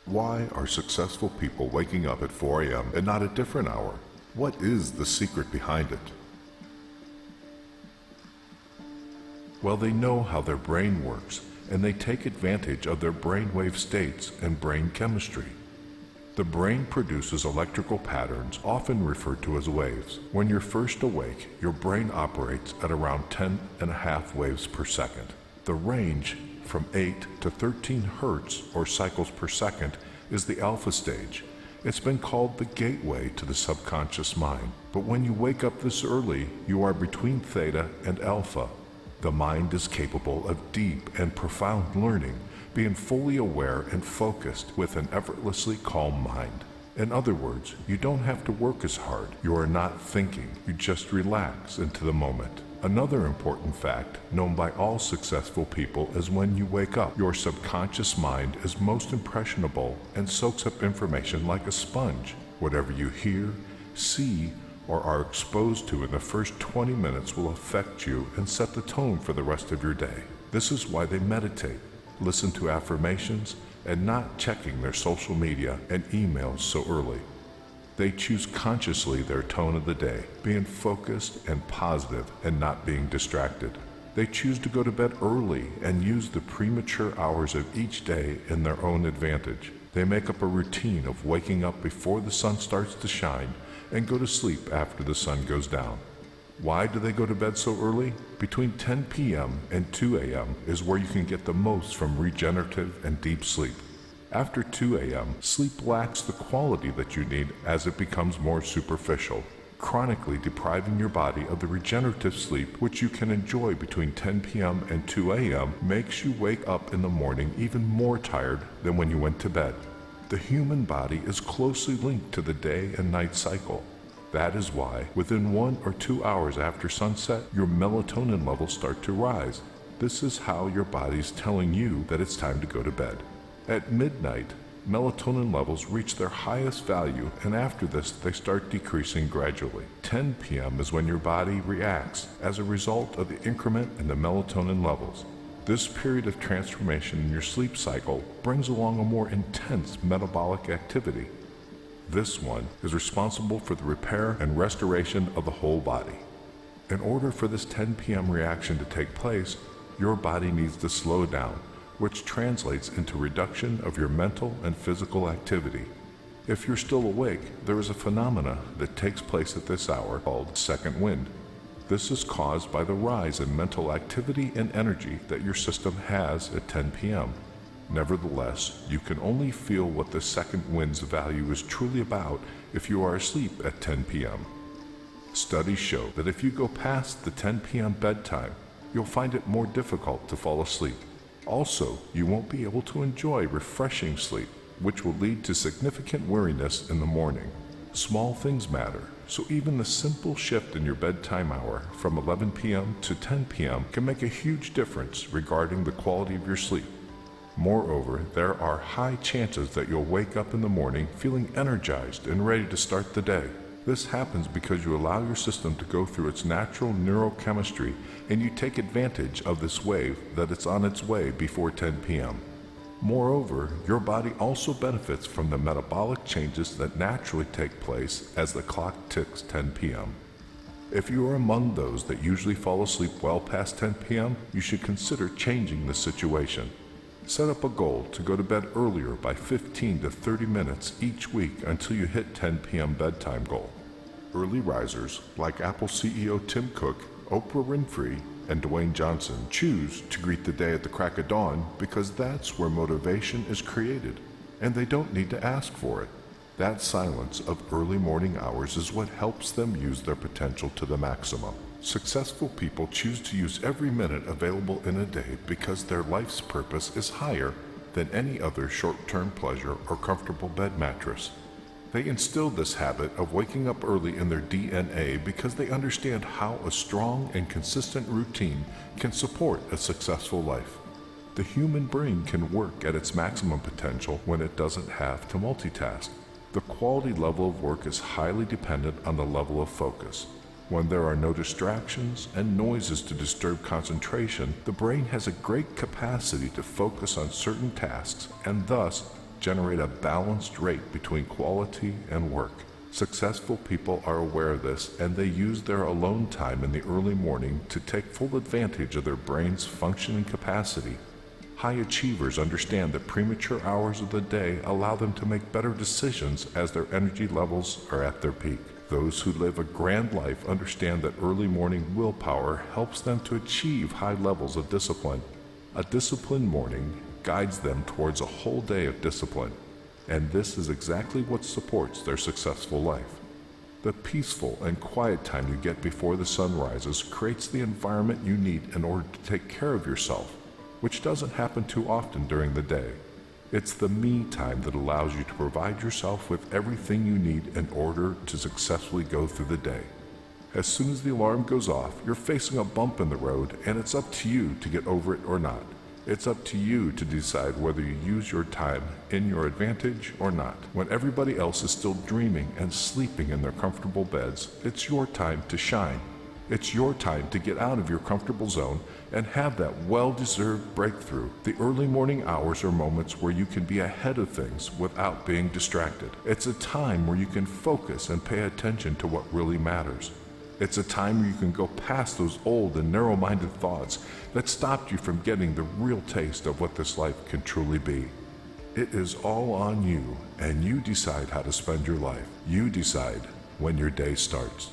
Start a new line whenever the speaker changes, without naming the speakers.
Why are successful people waking up at 4 a.m. and not a different hour? What is the secret behind it? Well, they know how their brain works, and they take advantage of their brainwave states and brain chemistry. The brain produces electrical patterns, often referred to as waves. When you're first awake, your brain operates at around 10.5 waves per second. The range from 8 to 13 hertz, or cycles per second, is the alpha stage. It's been called the gateway to the subconscious mind. But when you wake up this early, you are between theta and alpha. The mind is capable of deep and profound learning, being fully aware and focused with an effortlessly calm mind. In other words, you don't have to work as hard. You are not thinking. You just relax into the moment. Another important fact known by all successful people is when you wake up, your subconscious mind is most impressionable and soaks up information like a sponge. Whatever you hear, see, or are exposed to in the first 20 minutes will affect you and set the tone for the rest of your day. This is why they meditate, listen to affirmations, and not checking their social media and emails so early. They choose consciously their tone of the day, being focused and positive and not being distracted. They choose to go to bed early and use the premature hours of each day in their own advantage. They make up a routine of waking up before the sun starts to shine and go to sleep after the sun goes down. Why do they go to bed so early? Between 10 p.m. and 2 a.m. is where you can get the most from regenerative and deep sleep. After 2 a.m., sleep lacks the quality that you need as it becomes more superficial, chronically depriving your body of the regenerative sleep which you can enjoy between 10 p.m. and 2 a.m. makes you wake up in the morning even more tired than when you went to bed. The human body is closely linked to the day and night cycle. That is why, within 1 or 2 hours after sunset, your melatonin levels start to rise. This is how your body's telling you that it's time to go to bed. At midnight, melatonin levels reach their highest value, and after this, they start decreasing gradually. 10 p.m. is when your body reacts as a result of the increment in the melatonin levels. This period of transformation in your sleep cycle brings along a more intense metabolic activity. This one is responsible for the repair and restoration of the whole body. In order for this 10 p.m. reaction to take place, your body needs to slow down, which translates into reduction of your mental and physical activity. If you're still awake, there is a phenomena that takes place at this hour called second wind. This is caused by the rise in mental activity and energy that your system has at 10 p.m. Nevertheless, you can only feel what the second wind's value is truly about if you are asleep at 10 p.m. Studies show that if you go past the 10 p.m. bedtime, you'll find it more difficult to fall asleep. Also, you won't be able to enjoy refreshing sleep, which will lead to significant weariness in the morning. Small things matter, so even the simple shift in your bedtime hour from 11 p.m. to 10 p.m. can make a huge difference regarding the quality of your sleep. Moreover, there are high chances that you'll wake up in the morning feeling energized and ready to start the day. This happens because you allow your system to go through its natural neurochemistry and you take advantage of this wave that it's on its way before 10 p.m. Moreover, your body also benefits from the metabolic changes that naturally take place as the clock ticks 10 p.m. If you are among those that usually fall asleep well past 10 p.m., you should consider changing the situation. Set up a goal to go to bed earlier by 15 to 30 minutes each week until you hit 10 p.m. bedtime goal. Early risers like Apple CEO Tim Cook, Oprah Winfrey, and Dwayne Johnson choose to greet the day at the crack of dawn because that's where motivation is created, and they don't need to ask for it. That silence of early morning hours is what helps them use their potential to the maximum. Successful people choose to use every minute available in a day because their life's purpose is higher than any other short-term pleasure or comfortable bed mattress. They instill this habit of waking up early in their DNA because they understand how a strong and consistent routine can support a successful life. The human brain can work at its maximum potential when it doesn't have to multitask. The quality level of work is highly dependent on the level of focus. When there are no distractions and noises to disturb concentration, the brain has a great capacity to focus on certain tasks and thus generate a balanced rate between quality and work. Successful people are aware of this, and they use their alone time in the early morning to take full advantage of their brain's functioning capacity. High achievers understand that premature hours of the day allow them to make better decisions as their energy levels are at their peak. Those who live a grand life understand that early morning willpower helps them to achieve high levels of discipline. A disciplined morning guides them towards a whole day of discipline, and this is exactly what supports their successful life. The peaceful and quiet time you get before the sun rises creates the environment you need in order to take care of yourself, which doesn't happen too often during the day. It's the me time that allows you to provide yourself with everything you need in order to successfully go through the day. As soon as the alarm goes off, you're facing a bump in the road, and it's up to you to get over it or not. It's up to you to decide whether you use your time in your advantage or not. When everybody else is still dreaming and sleeping in their comfortable beds, it's your time to shine. It's your time to get out of your comfortable zone and have that well-deserved breakthrough. The early morning hours are moments where you can be ahead of things without being distracted. It's a time where you can focus and pay attention to what really matters. It's a time where you can go past those old and narrow-minded thoughts that stopped you from getting the real taste of what this life can truly be. It is all on you, and you decide how to spend your life. You decide when your day starts.